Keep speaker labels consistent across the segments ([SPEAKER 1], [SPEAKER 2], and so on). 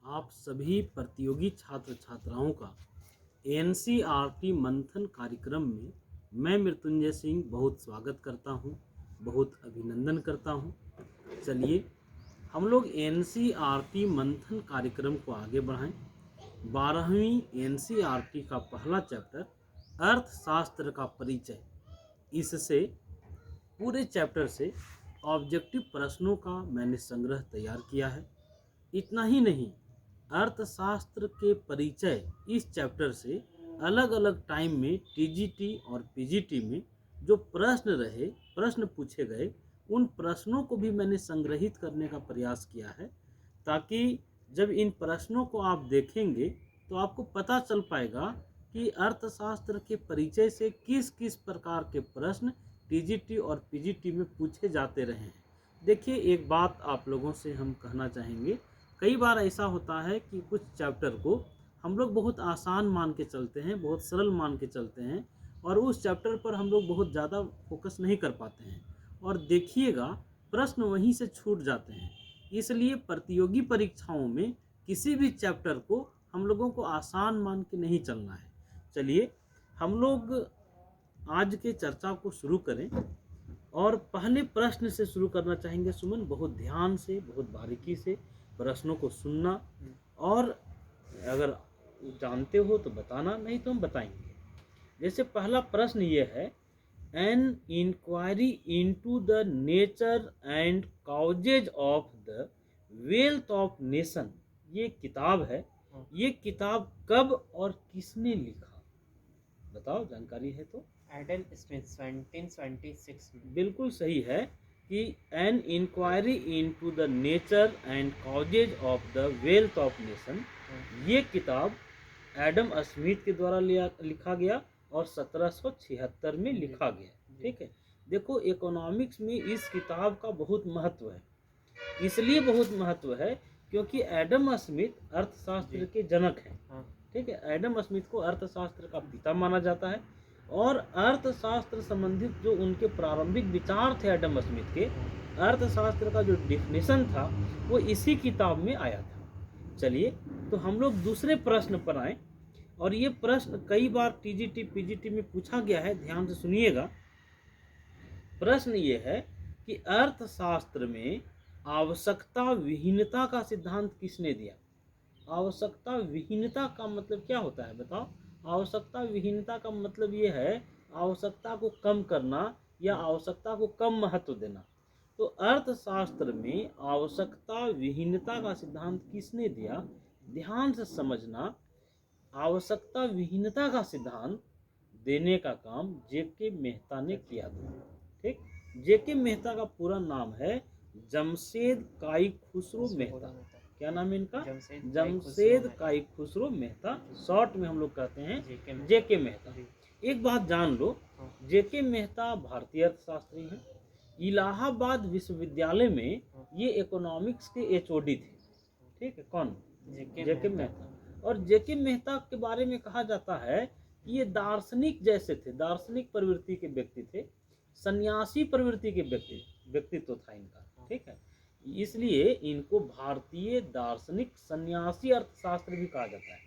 [SPEAKER 1] आप सभी प्रतियोगी छात्र छात्राओं का एनसीईआरटी मंथन कार्यक्रम में मैं मृत्युंजय सिंह बहुत स्वागत करता हूं, बहुत अभिनंदन करता हूं। चलिए हम लोग एनसीईआरटी मंथन कार्यक्रम को आगे बढ़ाएं। 12वीं एनसीईआरटी का पहला चैप्टर अर्थशास्त्र का परिचय, इससे पूरे चैप्टर से ऑब्जेक्टिव प्रश्नों का मैंने संग्रह तैयार किया है। इतना ही नहीं, अर्थशास्त्र के परिचय इस चैप्टर से अलग अलग टाइम में टीजीटी और पीजीटी में जो प्रश्न पूछे गए, उन प्रश्नों को भी मैंने संग्रहित करने का प्रयास किया है, ताकि जब इन प्रश्नों को आप देखेंगे तो आपको पता चल पाएगा कि अर्थशास्त्र के परिचय से किस किस प्रकार के प्रश्न टीजीटी और पीजीटी में पूछे जाते रहे हैं। देखिए, एक बात आप लोगों से हम कहना चाहेंगे, कई बार ऐसा होता है कि कुछ चैप्टर को हम लोग बहुत आसान मान के चलते हैं, बहुत सरल मान के चलते हैं, और उस चैप्टर पर हम लोग बहुत ज़्यादा फोकस नहीं कर पाते हैं, और देखिएगा प्रश्न वहीं से छूट जाते हैं। इसलिए प्रतियोगी परीक्षाओं में किसी भी चैप्टर को हम लोगों को आसान मान के नहीं चलना है। चलिए हम लोग आज के चर्चा को शुरू करें, और पहले प्रश्न से शुरू करना चाहेंगे। सुमन, बहुत ध्यान से, बहुत बारीकी से प्रश्नों को सुनना, और अगर जानते हो तो बताना, नहीं तो हम बताएंगे। जैसे पहला प्रश्न ये है, an inquiry into the nature and causes of the wealth of nation, ये किताब है। ये किताब कब और किसने लिखा, बताओ, जानकारी है तो।
[SPEAKER 2] एडम स्मिथ 1776 में।
[SPEAKER 1] बिल्कुल सही है कि an inquiry into the nature and causes of the wealth of nation, ये किताब एडम स्मिथ के द्वारा लिखा गया और 1776 में लिखा गया। ठीक है, देखो इकोनॉमिक्स में इस किताब का बहुत महत्व है। इसलिए बहुत महत्व है क्योंकि एडम स्मिथ अर्थशास्त्र के जनक हैं। ठीक है, एडम स्मिथ को अर्थशास्त्र का पिता माना जाता है, और अर्थशास्त्र संबंधित जो उनके प्रारंभिक विचार थे एडम स्मिथ के, अर्थशास्त्र का जो डिफिनेशन था वो इसी किताब में आया था। चलिए तो हम लोग दूसरे प्रश्न पर आए, और ये प्रश्न कई बार टीजीटी पीजीटी में पूछा गया है, ध्यान से सुनिएगा। प्रश्न ये है कि अर्थशास्त्र में आवश्यकता विहीनता का सिद्धांत किसने दिया। आवश्यकता विहीनता का मतलब क्या होता है, बताओ। आवश्यकता विहीनता का मतलब ये है आवश्यकता को कम करना या आवश्यकता को कम महत्व देना। तो अर्थशास्त्र में आवश्यकता विहीनता का सिद्धांत किसने दिया, ध्यान से समझना। आवश्यकता विहीनता का सिद्धांत देने का काम जेके मेहता ने किया था। ठीक, जेके मेहता का पूरा नाम है जमशेद काई खुसरो मेहता। क्या नाम है इनका? जमशेद काई खुसरो मेहता, शॉर्ट में हम लोग कहते हैं जेके मेहता। एक बात जान लो, जेके मेहता भारतीय अर्थशास्त्री हैं। इलाहाबाद विश्वविद्यालय में ये इकोनॉमिक्स के एचओडी थे। ठीक है, कौन? जेके मेहता। और जेके मेहता के बारे में कहा जाता है कि ये दार्शनिक जैसे थे, दार्शनिक प्रवृत्ति के व्यक्ति थे, सन्यासी प्रवृत्ति के व्यक्तित्व था इनका। ठीक है, इसलिए इनको भारतीय दार्शनिक सन्यासी अर्थशास्त्र भी कहा जाता है।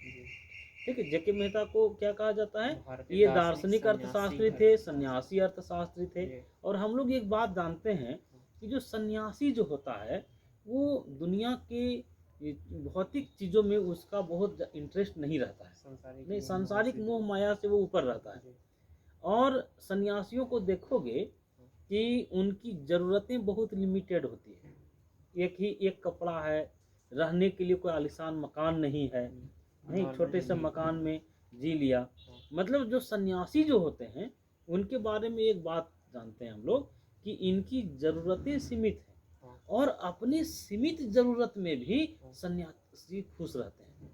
[SPEAKER 1] ठीक है, जेके मेहता को क्या कहा जाता है? ये दार्शनिक अर्थशास्त्री थे, सन्यासी अर्थशास्त्री थे। और हम लोग एक बात जानते हैं कि जो सन्यासी जो होता है वो दुनिया के भौतिक चीजों में उसका बहुत इंटरेस्ट नहीं रहता है, नहीं, सांसारिक मोह माया से वो ऊपर रहता है। और सन्यासियों को देखोगे कि उनकी ज़रूरतें बहुत लिमिटेड होती है। एक कपड़ा है, रहने के लिए कोई आलीशान मकान नहीं है, नहीं, छोटे से मकान में जी लिया। मतलब जो सन्यासी जो होते हैं उनके बारे में एक बात जानते हैं हम लोग कि इनकी ज़रूरतें सीमित हैं, और अपनी सीमित ज़रूरत में भी सन्यासी खुश रहते हैं।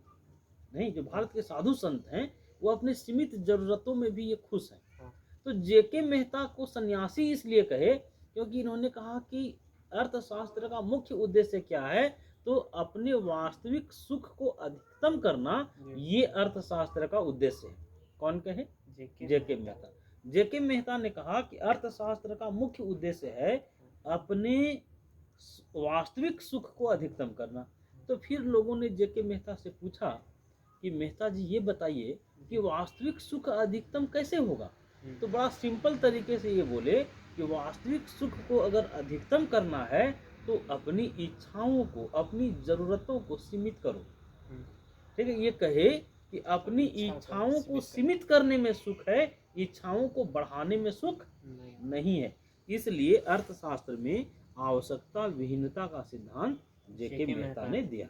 [SPEAKER 1] नहीं, जो भारत के साधु संत हैं वो अपनी सीमित ज़रूरतों में भी ये खुश हैं। तो जेके मेहता को सन्यासी इसलिए कहे क्योंकि इन्होंने कहा कि अर्थशास्त्र का मुख्य उद्देश्य क्या है, तो अपने वास्तविक सुख को अधिकतम करना, ये अर्थशास्त्र का उद्देश्य है। कौन कहे? जेके मेहता। जेके मेहता ने कहा कि अर्थशास्त्र का मुख्य उद्देश्य है अपने वास्तविक सुख को अधिकतम करना। तो फिर लोगों ने जेके मेहता से पूछा कि मेहता जी ये बताइए कि वास्तविक सुख अधिकतम कैसे होगा। तो बड़ा सिंपल तरीके से ये बोले कि वास्तविक सुख को अगर अधिकतम करना है तो अपनी इच्छाओं को, अपनी जरूरतों को सीमित करो। ठीक है, ये कहे कि अपनी इच्छाओं को सीमित करने में सुख है, इच्छाओं को बढ़ाने में सुख नहीं है। इसलिए अर्थशास्त्र में आवश्यकता विहीनता का सिद्धांत जेके मेहता ने दिया।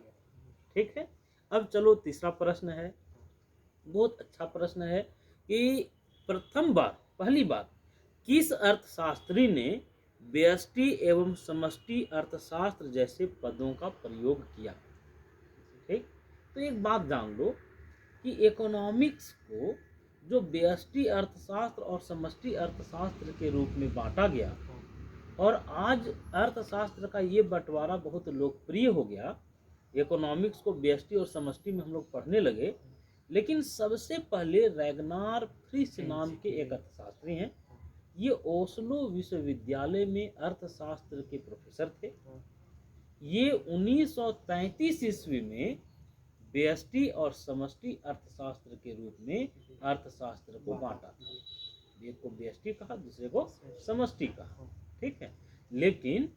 [SPEAKER 1] ठीक है, अब चलो तीसरा प्रश्न है, बहुत अच्छा प्रश्न है कि पहली बार किस अर्थशास्त्री ने व्यष्टि एवं समष्टि अर्थशास्त्र जैसे पदों का प्रयोग किया। ठीक, तो एक बात जान लो कि इकोनॉमिक्स को जो व्यष्टि अर्थशास्त्र और समष्टि अर्थशास्त्र के रूप में बांटा गया और आज अर्थशास्त्र का ये बंटवारा बहुत लोकप्रिय हो गया। इकोनॉमिक्स को व्यष्टि और समष्टि में हम लोग पढ़ने लगे, लेकिन सबसे पहले रैगनार फ्रिश नाम के एक अर्थशास्त्री हैं। ये ओस्लो विश्वविद्यालय में अर्थशास्त्र के प्रोफेसर थे। ये 1933 ईस्वी में व्यष्टि और समष्टि अर्थशास्त्र के रूप में अर्थशास्त्र को बांटा था। एक को व्यष्टि कहा, दूसरे को समष्टि कहा। ठीक है, लेकिन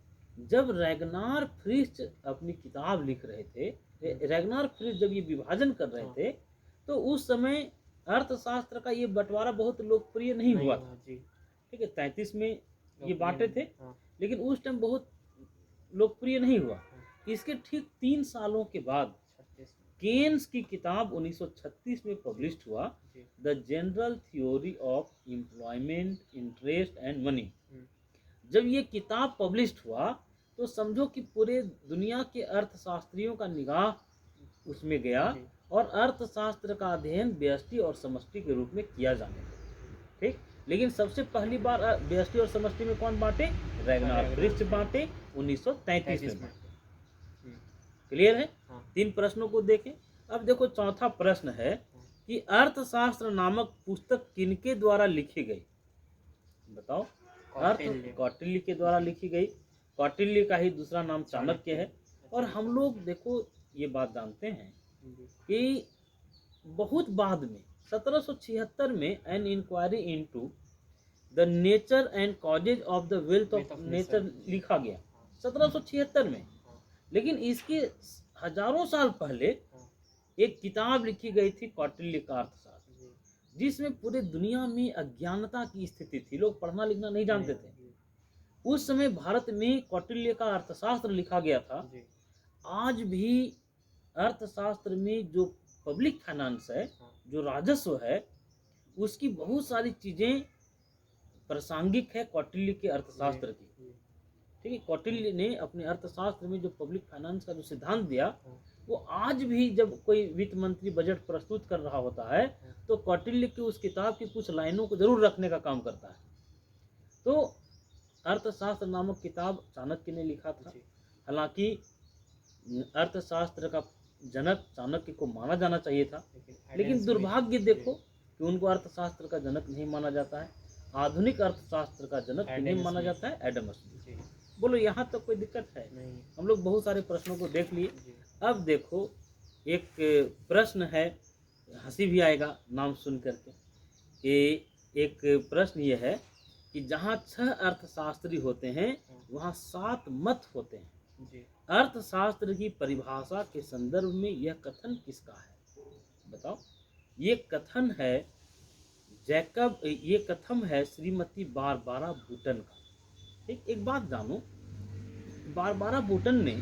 [SPEAKER 1] जब रैगनार फ्रिश अपनी किताब लिख रहे थे, रैगनार फ्रिश जब ये विभाजन कर रहे थे, तो उस समय अर्थशास्त्र का ये बंटवारा बहुत लोकप्रिय नहीं हुआ था। ठीक है, 33 में ये बांटे थे, लेकिन उस टाइम बहुत लोकप्रिय नहीं हुआ। इसके ठीक 3 सालों के बाद केन्स की किताब 1936 में पब्लिश हुआ, the general theory of employment, interest and money. जब ये किताब पब्लिश हुआ तो समझो कि पूरे दुनिया के अर्थशास्त्रियों का निगाह उसमें गया और अर्थशास्त्र का अध्ययन व्यष्टि और समष्टि के रूप में किया जाने लगा। ठीक, लेकिन सबसे पहली बार व्यष्टि और समष्टि में कौन बांटे? रैगनार फ्रिश बांटे, 1933 में बांटे। क्लियर है? 3 प्रश्नों को देखें। अब देखो चौथा प्रश्न है कि अर्थशास्त्र नामक पुस्तक किनके द्वारा लिखी गई। बताओ। कौटिल्य के द्वारा लिखी गई। कौटिल्य का ही दूसरा नाम चाणक्य है। और हम लोग देखो ये बात जानते हैं कि बहुत बाद में 1776 में an inquiry into the nature and causes of the wealth of nature लिखा गया 1776 में। लेकिन इसके हजारों साल पहले एक किताब लिखी गई थी कौटिल्य का अर्थशास्त्र, जिसमें पूरे दुनिया में अज्ञानता की स्थिति थी, लोग पढ़ना लिखना नहीं जानते थे। उस समय भारत में कौटिल्य का अर्थशास्त्र लिखा गया था। आज भी अर्थशास्त्र में जो पब्लिक फाइनेंस है, जो राजस्व है, उसकी बहुत सारी चीजें प्रासंगिक है कौटिल्य के अर्थशास्त्र की। ठीक है, कौटिल्य ने अपने अर्थशास्त्र में जो पब्लिक फाइनेंस का जो सिद्धांत दिया, वो आज भी जब कोई वित्त मंत्री बजट प्रस्तुत कर रहा होता है तो कौटिल्य की उस किताब की कुछ लाइनों को जरूर रखने का काम करता है। तो अर्थशास्त्र नामक किताब चाणक्य ने लिखा था। हालांकि अर्थशास्त्र का जनक चाणक्य को माना जाना चाहिए था, लेकिन दुर्भाग्य देखो कि उनको अर्थशास्त्र का जनक नहीं माना जाता है। आधुनिक अर्थशास्त्र का जनक किन्हें माना जाता है? Adam Smith. बोलो यहाँ तक कोई दिक्कत है? नहीं। हम लोग बहुत सारे प्रश्नों को देख लिए। अब देखो एक प्रश्न है, हंसी भी आएगा नाम सुन करके, कि एक प्रश्न ये है कि जहाँ 6 अर्थशास्त्री होते हैं वहाँ 7 मत होते हैं। अर्थशास्त्र की परिभाषा के संदर्भ में यह कथन किसका है? बताओ। ये कथन है ये कथन है श्रीमती बारबारा बूटन का। एक बात जानो, बारबारा बूटन ने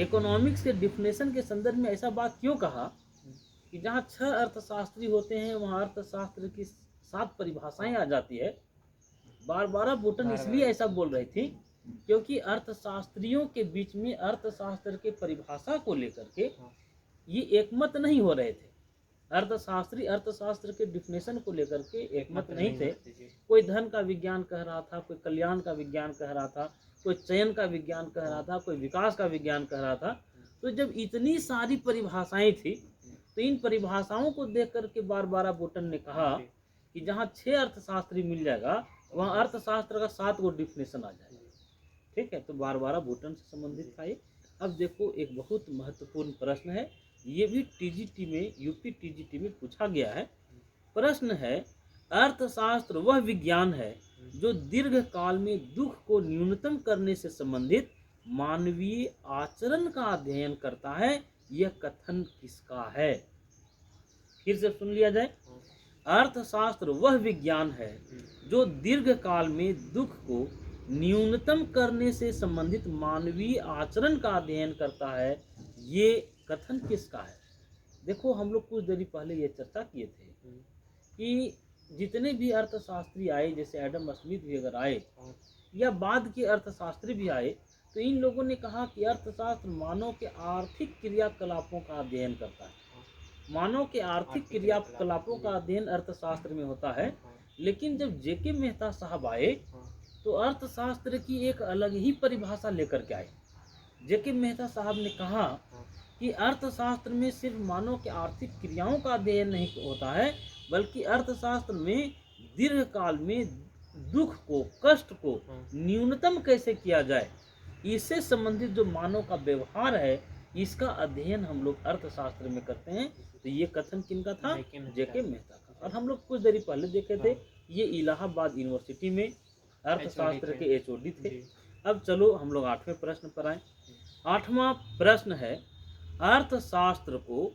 [SPEAKER 1] इकोनॉमिक्स के डिफिनेशन के संदर्भ में ऐसा बात क्यों कहा कि जहाँ 6 अर्थशास्त्री होते हैं वहाँ अर्थशास्त्र की 7 परिभाषाएं आ जाती है। बारबारा बूटन इसलिए ऐसा बोल रही थी क्योंकि अर्थशास्त्रियों के बीच में अर्थशास्त्र के परिभाषा को लेकर के ये एकमत नहीं हो रहे थे। अर्थशास्त्री अर्थशास्त्र के डिफिनेशन को लेकर के एकमत नहीं थे। कोई धन का विज्ञान कह रहा था, कोई कल्याण का विज्ञान कह रहा था, कोई चयन का विज्ञान कह रहा था, कोई विकास का विज्ञान कह रहा था। तो जब इतनी सारी परिभाषाएं थी तो इन परिभाषाओं को देख करके बारबारा बूटन ने कहा कि जहाँ 6 अर्थशास्त्री मिल जाएगा वहाँ अर्थशास्त्र का 7 गो डिफिनेशन आ जाएगा। ठीक है, तो बारबारा बूटन से संबंधित था ये। अब देखो एक बहुत महत्वपूर्ण प्रश्न है, ये भी टीजीटी में, यूपी टीजीटी में पूछा गया है। प्रश्न है, अर्थशास्त्र वह विज्ञान है जो दीर्घ काल में दुख को न्यूनतम करने से संबंधित मानवीय आचरण का अध्ययन करता है, यह कथन किसका है? फिर से सुन लिया जाए। अर्थशास्त्र वह विज्ञान है जो दीर्घ काल में दुख को न्यूनतम करने से संबंधित मानवीय आचरण का अध्ययन करता है, ये कथन किसका है? देखो हम लोग कुछ देर पहले ये चर्चा किए थे कि जितने भी अर्थशास्त्री आए, जैसे एडम स्मिथ भी अगर आए या बाद के अर्थशास्त्री भी आए, तो इन लोगों ने कहा कि अर्थशास्त्र मानव के आर्थिक क्रियाकलापों का अध्ययन करता है। मानव के आर्थिक क्रियाकलापों का अध्ययन अर्थशास्त्र में होता है। लेकिन जब जेके मेहता साहब आए तो अर्थशास्त्र की एक अलग ही परिभाषा लेकर के आए। जेके मेहता साहब ने कहा कि अर्थशास्त्र में सिर्फ मानव के आर्थिक क्रियाओं का अध्ययन नहीं होता है, बल्कि अर्थशास्त्र में दीर्घकाल में दुख को, कष्ट को न्यूनतम कैसे किया जाए, इससे संबंधित जो मानव का व्यवहार है, इसका अध्ययन हम लोग अर्थशास्त्र में करते हैं। तो ये कथन किनका था? जेके मेहता का। और हम लोग कुछ देर पहले देखे थे, ये इलाहाबाद यूनिवर्सिटी में अर्थशास्त्र के एचओडी थे। अब चलो हम लोग 8वें प्रश्न पर आए। 8वां प्रश्न है, अर्थशास्त्र को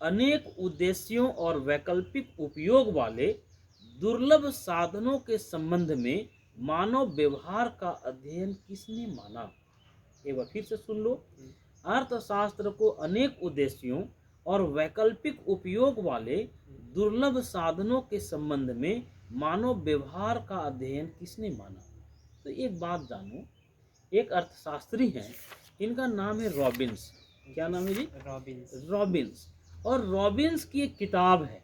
[SPEAKER 1] अनेक उद्देश्यों और वैकल्पिक उपयोग वाले दुर्लभ साधनों के संबंध में मानव व्यवहार का अध्ययन किसने माना? एक बार फिर से सुन लो। अर्थशास्त्र को अनेक उद्देश्यों और वैकल्पिक उपयोग वाले दुर्लभ साधनों के संबंध में मानव व्यवहार का अध्ययन किसने माना? तो एक बात जानो, एक अर्थशास्त्री हैं, इनका नाम है रॉबिन्स। क्या नाम है जी? रॉबिन्स। और रॉबिन्स की एक किताब है,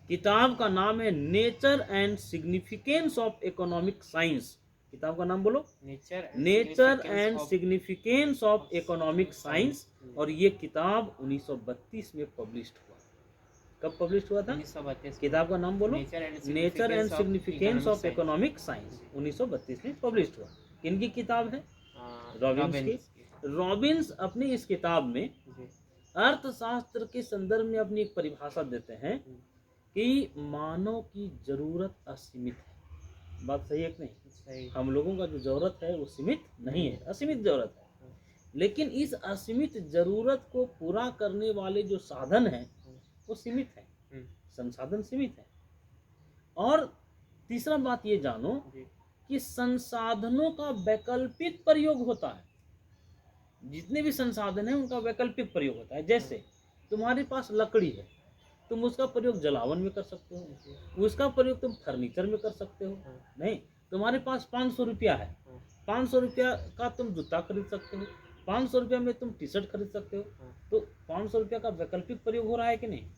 [SPEAKER 1] किताब का नाम है nature and significance of economic science. किताब का नाम बोलो, nature and significance of economic science. और ये किताब 1932 में पब्लिश्ड हुआ। कब पब्लिश हुआ था? 1932। किताब का नाम बोलो, nature and significance of economic science, 1932 में पब्लिश हुआ। किनकी किताब है? रॉबिन्स की। रॉबिन्स अपनी इस किताब में अर्थशास्त्र के संदर्भ में अपनी एक परिभाषा देते हैं कि मानव की जरूरत असीमित है। बात सही है कि नहीं? सही। हम लोगों का जो जरूरत है वो सीमित नहीं है, असीमित जरूरत है। लेकिन इस असीमित जरूरत को पूरा करने वाले जो साधन हैं वो सीमित है, संसाधन सीमित है। और तीसरा बात ये जानो कि संसाधनों का वैकल्पिक प्रयोग होता है। जितने भी संसाधन हैं उनका वैकल्पिक प्रयोग होता है। जैसे तुम्हारे पास लकड़ी है, तुम उसका प्रयोग जलावन में कर सकते हो, उसका प्रयोग तुम फर्नीचर में कर सकते हो। नहीं, तुम्हारे पास 500 रुपया है, 500 रुपया का तुम जूता खरीद सकते हो, 500 रुपया में तुम टी शर्ट खरीद सकते हो। तो 500 रुपया का वैकल्पिक प्रयोग हो रहा है कि नहीं?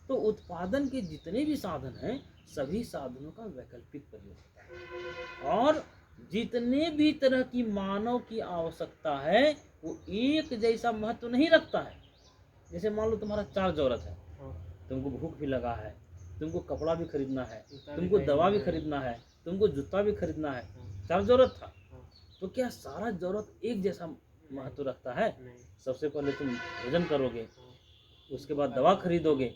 [SPEAKER 1] तो उत्पादन के जितने भी साधन हैं, सभी साधनों का वैकल्पिक प्रयोग होता है। और जितने भी तरह की मानव की आवश्यकता है वो एक जैसा महत्व नहीं रखता है। जैसे मान लो तुम्हारा 4 जरूरत है, तुमको भूख भी लगा है, तुमको कपड़ा भी खरीदना है, तुमको दवा भी खरीदना है, तुमको जूता भी खरीदना है, 4 जरूरत था। तो क्या सारा जरूरत एक जैसा महत्व रखता है? सबसे पहले तुम भोजन करोगे, उसके बाद दवा खरीदोगे,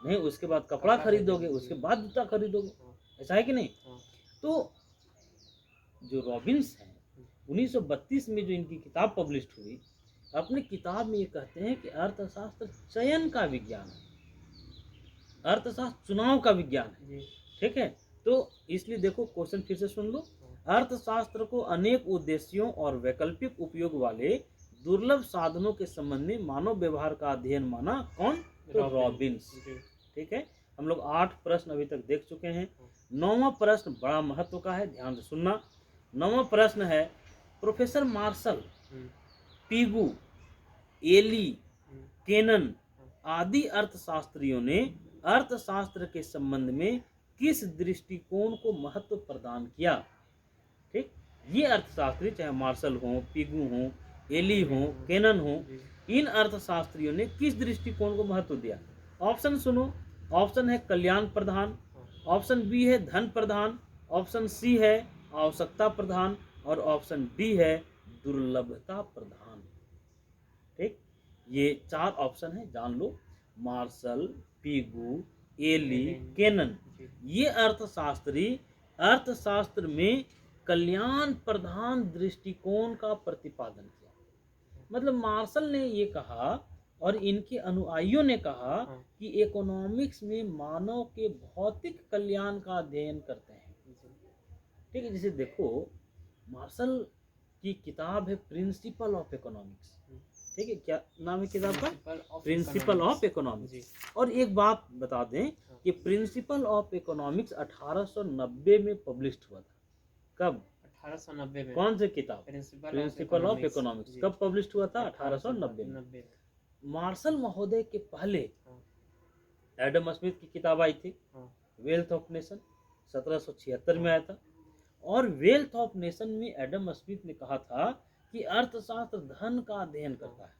[SPEAKER 1] नहीं उसके बाद कपड़ा खरीदोगे, उसके बाद जूता खरीदोगे। ऐसा है कि नहीं? तो जो रॉबिन्स हैं, 1932 में जो इनकी किताब पब्लिश हुई, अपनी किताब में ये कहते हैं कि अर्थशास्त्र चयन का विज्ञान है, अर्थशास्त्र चुनाव का विज्ञान है। ठीक है, तो इसलिए देखो क्वेश्चन फिर से सुन लो। अर्थशास्त्र को अनेक उद्देश्यों और वैकल्पिक उपयोग वाले दुर्लभ साधनों के संबंध में मानव व्यवहार का अध्ययन माना। कौन? तो रॉबिन्स। ठीक है, हम लोग 8 प्रश्न अभी तक देख चुके हैं। 9वां प्रश्न बड़ा महत्व का है, ध्यान से सुनना। 9वां प्रश्न है, professor Marshall, Pigou, Ely, Cannan आदि अर्थशास्त्रियों ने अर्थशास्त्र के संबंध में किस दृष्टिकोण को महत्व प्रदान किया? ठीक, ये अर्थशास्त्री चाहे मार्शल हो, पीगू हो, एली हो, केनन हो, इन अर्थशास्त्रियों ने किस दृष्टिकोण को महत्व दिया? ऑप्शन सुनो। ऑप्शन है कल्याण प्रधान, ऑप्शन बी है धन प्रधान, ऑप्शन सी है आवश्यकता प्रधान और ऑप्शन डी है दुर्लभता प्रधान। ये 4 ऑप्शन है, जान लो। Marshall, Pigou, Ely,
[SPEAKER 2] Allen,
[SPEAKER 1] Cannan.
[SPEAKER 2] जी
[SPEAKER 1] ये अर्थशास्त्री अर्थशास्त्र में कल्याण प्रधान दृष्टिकोण का प्रतिपादन किया। मतलब मार्शल ने ये कहा और इनके अनुयायियों ने कहा
[SPEAKER 2] हाँ
[SPEAKER 1] कि इकोनॉमिक्स में मानव के भौतिक कल्याण का अध्ययन करते हैं।
[SPEAKER 2] जी
[SPEAKER 1] ठीक है, जैसे देखो मार्शल की किताब है प्रिंसिपल ऑफ इकोनॉमिक्स। ठीक है, क्या नाम है किताब का? प्रिंसिपल ऑफ
[SPEAKER 2] जी
[SPEAKER 1] इकोनॉमिक्स। और एक बात बता दें कि प्रिंसिपल ऑफ इकोनॉमिक्स 1890 में पब्लिश हुआ था। कब?
[SPEAKER 2] 1890 में
[SPEAKER 1] कौन सी किताब? प्रिंसिपल ऑफ इकोनॉमिक्स कब पब्लिश हुआ था? 1890 में। मार्शल महोदय के पहले
[SPEAKER 2] हाँ।
[SPEAKER 1] एडम स्मिथ की किताब आई थी
[SPEAKER 2] हाँ।
[SPEAKER 1] वेल्थ ऑफ नेशन, 1776 में आया था। और वेल्थ ऑफ नेशन में एडम स्मिथ ने कहा था कि अर्थशास्त्र धन का अध्ययन करता है।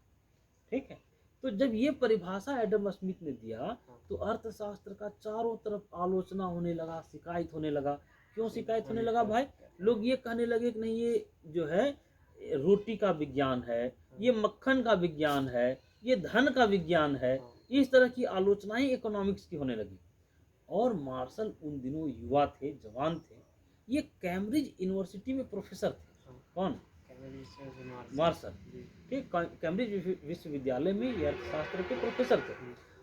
[SPEAKER 1] ठीक है, तो जब ये परिभाषा एडम स्मिथ ने दिया तो अर्थशास्त्र का चारों तरफ आलोचना होने लगा, शिकायत होने लगा। क्यों शिकायत होने लगा भाई? लोग ये कहने लगे कि नहीं, ये जो है रोटी का विज्ञान है, ये मक्खन का विज्ञान है, ये धन का विज्ञान है। इस तरह की आलोचनाएं इकोनॉमिक्स की होने लगी। और मार्शल उन दिनों युवा थे, जवान थे। ये कैम्ब्रिज यूनिवर्सिटी में प्रोफेसर थे। कौन? मार्शल। ठीक, कैम्ब्रिज विश्वविद्यालय में ये अर्थशास्त्र के प्रोफेसर थे।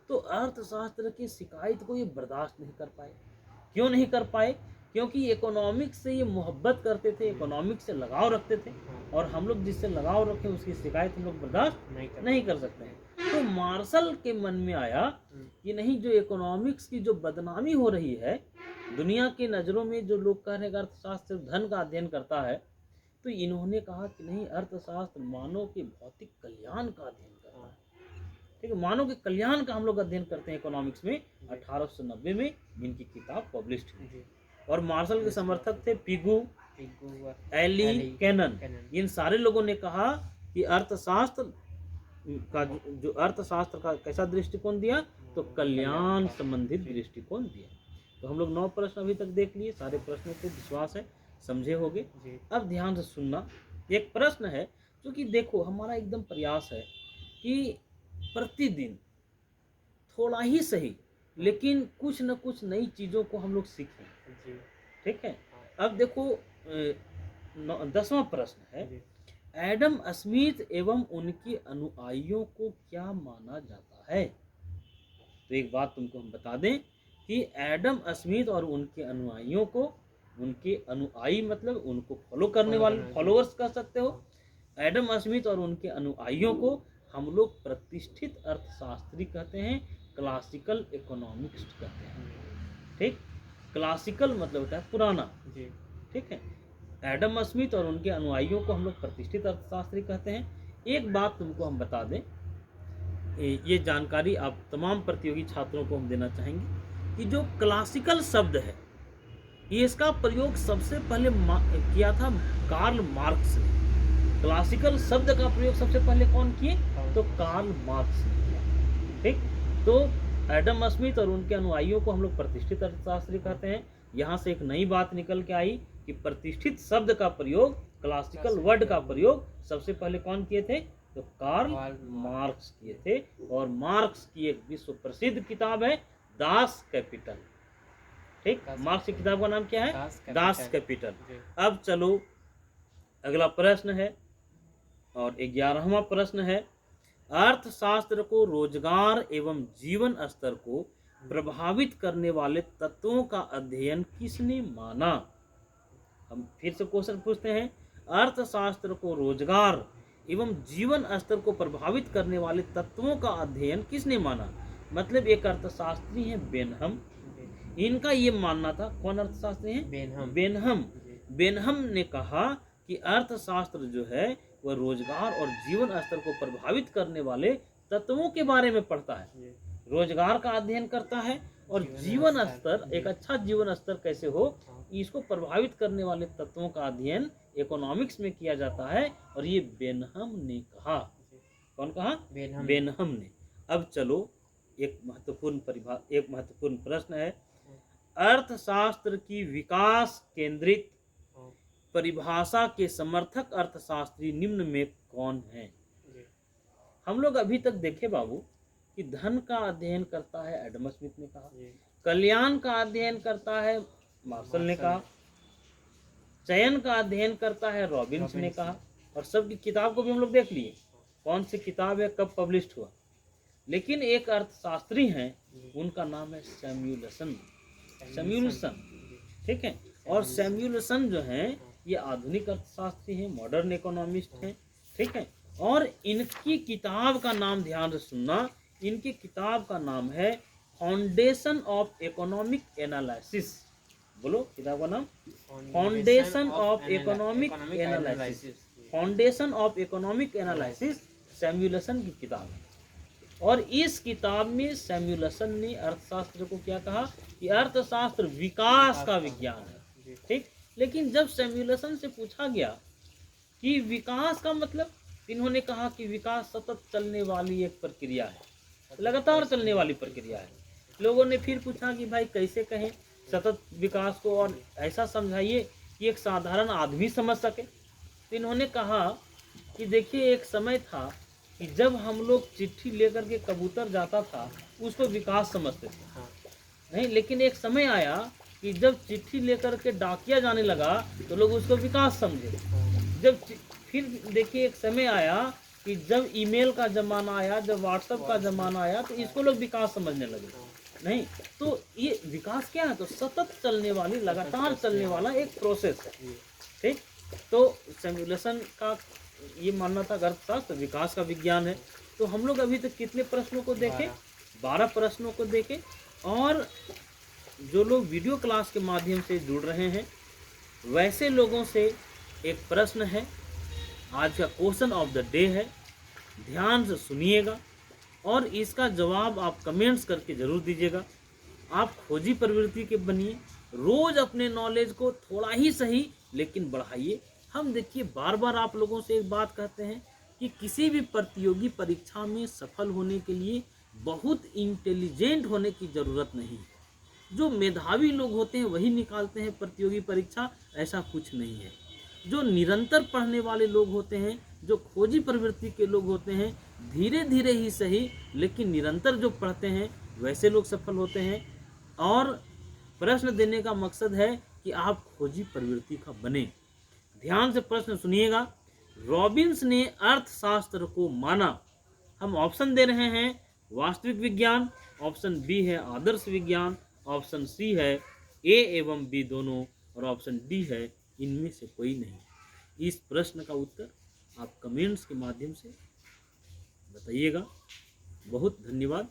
[SPEAKER 1] तो अर्थशास्त्र की शिकायत को ये बर्दाश्त नहीं कर पाए। क्यों नहीं कर पाए? क्योंकि इकोनॉमिक्स से ये मोहब्बत करते थे, इकोनॉमिक्स से लगाव रखते थे। और हम लोग जिससे लगाव रखें उसकी शिकायत हम लोग बर्दाश्त नहीं कर सकते हैं। तो मार्शल के मन में आया कि नहीं, जो इकोनॉमिक्स की जो बदनामी हो रही है दुनिया की नज़रों में, जो लोग कह रहे हैं कि अर्थशास्त्र धन का अध्ययन करता है, तो इन्होंने कहा कि नहीं, अर्थशास्त्र मानव के भौतिक कल्याण का अध्ययन करता है। ठीक है, मानव के कल्याण का हम लोग अध्ययन करते हैं इकोनॉमिक्स में। 1890 में इनकी किताब पब्लिश हुई। और मार्शल के समर्थक थे पिगू, एली, केनन। इन सारे लोगों ने कहा कि अर्थशास्त्र का जो अर्थशास्त्र का कैसा दृष्टिकोण दिया? तो कल्याण संबंधित दृष्टिकोण दिया। तो हम लोग 9 प्रश्न अभी तक देख लिए। सारे प्रश्नों को विश्वास है समझे होगे। अब ध्यान से सुनना। एक प्रश्न है जो कि देखो हमारा एकदम प्रयास है कि प्रतिदिन थोड़ा ही सही लेकिन कुछ न कुछ नई चीज़ों को हम लोग सीखें। ठीक है, अब देखो 10वां प्रश्न है, एडम स्मिथ एवं उनके अनुयायियों को क्या माना जाता है? तो एक बात तुमको हम बता दें कि एडम स्मिथ और उनके अनुयायियों को, उनके अनुयायी मतलब उनको फॉलो करने वाले, फॉलोअर्स कह सकते हो। एडम स्मिथ और उनके अनुयायियों को हम लोग प्रतिष्ठित अर्थशास्त्री कहते हैं, क्लासिकल इकोनॉमिक्स कहते हैं। ठीक, क्लासिकल मतलब होता है पुराना। ठीक है, एडम स्मिथ और उनके अनुयायियों को हम लोग प्रतिष्ठित अर्थशास्त्री कहते हैं। एक बात तुमको हम बता दें, ये जानकारी आप तमाम प्रतियोगी छात्रों को हम देना चाहेंगे कि जो क्लासिकल शब्द है ये इसका प्रयोग सबसे पहले किया था कार्ल मार्क्स ने। क्लासिकल शब्द का प्रयोग सबसे पहले कौन किए? तो कार्ल मार्क्स ने किया। ठीक, तो एडम स्मिथ और उनके अनुयायियों को हम लोग प्रतिष्ठित अर्थशास्त्री कहते हैं। यहाँ से एक नई बात निकल के आई कि प्रतिष्ठित शब्द का प्रयोग, क्लासिकल वर्ड का प्रयोग सबसे पहले कौन किए थे? तो कार्ल मार्क्स किए थे। और मार्क्स की एक विश्व प्रसिद्ध किताब है दास कैपिटल। ठीक, मार्क्स की किताब का नाम क्या है? Das Kapital. अब चलो अगला प्रश्न है और 11वां प्रश्न है, अर्थशास्त्र को रोजगार एवं जीवन स्तर को प्रभावित करने वाले तत्वों का अध्ययन किसने माना? हम फिर से क्वेश्चन पूछते हैं, अर्थशास्त्र को रोजगार एवं जीवन स्तर को प्रभावित करने वाले तत्वों का अध्ययन किसने माना? मतलब एक अर्थशास्त्री है बेनहम, इनका ये मानना था। कौन अर्थशास्त्री है? बेनहम। बेनहम ने कहा कि अर्थशास्त्र जो है वह रोजगार और जीवन स्तर को प्रभावित करने वाले तत्वों के बारे में पढ़ता है, रोजगार का अध्ययन करता है और जीवन स्तर, एक अच्छा जीवन स्तर कैसे हो इसको प्रभावित करने वाले तत्वों का अध्ययन इकोनॉमिक्स में किया जाता है। और ये बेनहम ने कहा। कौन कहा? बेनहम ने। अब चलो एक महत्वपूर्ण प्रश्न है, अर्थशास्त्र की विकास केंद्रित परिभाषा के समर्थक अर्थशास्त्री निम्न में कौन है? हम लोग अभी तक देखे बाबू कि धन का अध्ययन करता है एडम स्मिथ ने कहा,
[SPEAKER 2] जी।
[SPEAKER 1] कल्याण का अध्ययन करता है मार्शल ने कहा, चयन का अध्ययन करता है रॉबिन्स ने कहा, और सबकी किताब को भी हम लोग देख लिए कौन सी किताब है, कब पब्लिश हुआ। लेकिन एक अर्थशास्त्री हैं, उनका नाम है सैमुएलसन, सैमुएलसन, ठीक है। और सैमुएलसन जो हैं ये आधुनिक अर्थशास्त्री हैं, मॉडर्न इकोनॉमिस्ट हैं, ठीक है। और इनकी किताब का नाम ध्यान से सुनना, इनकी किताब का नाम है फाउंडेशन ऑफ इकोनॉमिक एनालिसिस। बोलो किताब का नाम, foundation of economic analysis, foundation of economic analysis Samuelson की किताब है। और इस किताब में सैमुएलसन ने अर्थशास्त्र को क्या कहा कि अर्थशास्त्र विकास का विज्ञान है, ठीक। लेकिन जब सैमुएलसन से पूछा गया कि विकास का मतलब, इन्होंने कहा कि विकास सतत चलने वाली एक प्रक्रिया है, लगातार चलने वाली प्रक्रिया है। लोगों ने फिर पूछा कि भाई कैसे कहें सतत विकास को, और ऐसा समझाइए कि एक साधारण आदमी समझ सके। तो इन्होंने कहा कि देखिए एक समय था कि जब हम लोग चिट्ठी लेकर के कबूतर जाता था उसको विकास समझते थे, नहीं, लेकिन एक समय आया कि जब चिट्ठी लेकर के डाकिया जाने लगा तो लोग उसको विकास समझे। जब फिर देखिए एक समय आया कि जब ईमेल का ज़माना आया, जब व्हाट्सएप का ज़माना आया तो इसको लोग विकास समझने लगे, नहीं। तो ये विकास क्या है, तो सतत चलने वाली, लगातार चलने वाला एक प्रोसेस है, ठीक। तो सैमुएलसन का ये मानना था अर्थशास्त्र विकास का विज्ञान है। तो हम लोग अभी तक कितने प्रश्नों को देखे, 12 प्रश्नों को देखे। और जो लोग वीडियो क्लास के माध्यम से जुड़ रहे हैं वैसे लोगों से एक प्रश्न है, आज का क्वेश्चन ऑफ द डे है, ध्यान से सुनिएगा और इसका जवाब आप कमेंट्स करके ज़रूर दीजिएगा। आप खोजी प्रवृत्ति के बनिए, रोज़ अपने नॉलेज को थोड़ा ही सही लेकिन बढ़ाइए। हम देखिए बार बार आप लोगों से एक बात कहते हैं कि किसी भी प्रतियोगी परीक्षा में सफल होने के लिए बहुत इंटेलिजेंट होने की ज़रूरत नहीं है। जो मेधावी लोग होते हैं वही निकालते हैं प्रतियोगी परीक्षा, ऐसा कुछ नहीं है। जो निरंतर पढ़ने वाले लोग होते हैं, जो खोजी प्रवृत्ति के लोग होते हैं, धीरे धीरे ही सही लेकिन निरंतर जो पढ़ते हैं वैसे लोग सफल होते हैं। और प्रश्न देने का मकसद है कि आप खोजी प्रवृत्ति का बने। ध्यान से प्रश्न सुनिएगा। रॉबिन्स ने अर्थशास्त्र को माना। हम ऑप्शन दे रहे हैं, वास्तविक विज्ञान, ऑप्शन बी है आदर्श विज्ञान, ऑप्शन सी है ए एवं बी दोनों, और ऑप्शन डी है इनमें से कोई नहीं। इस प्रश्न का उत्तर आप कमेंट्स के माध्यम से बताइएगा। बहुत धन्यवाद।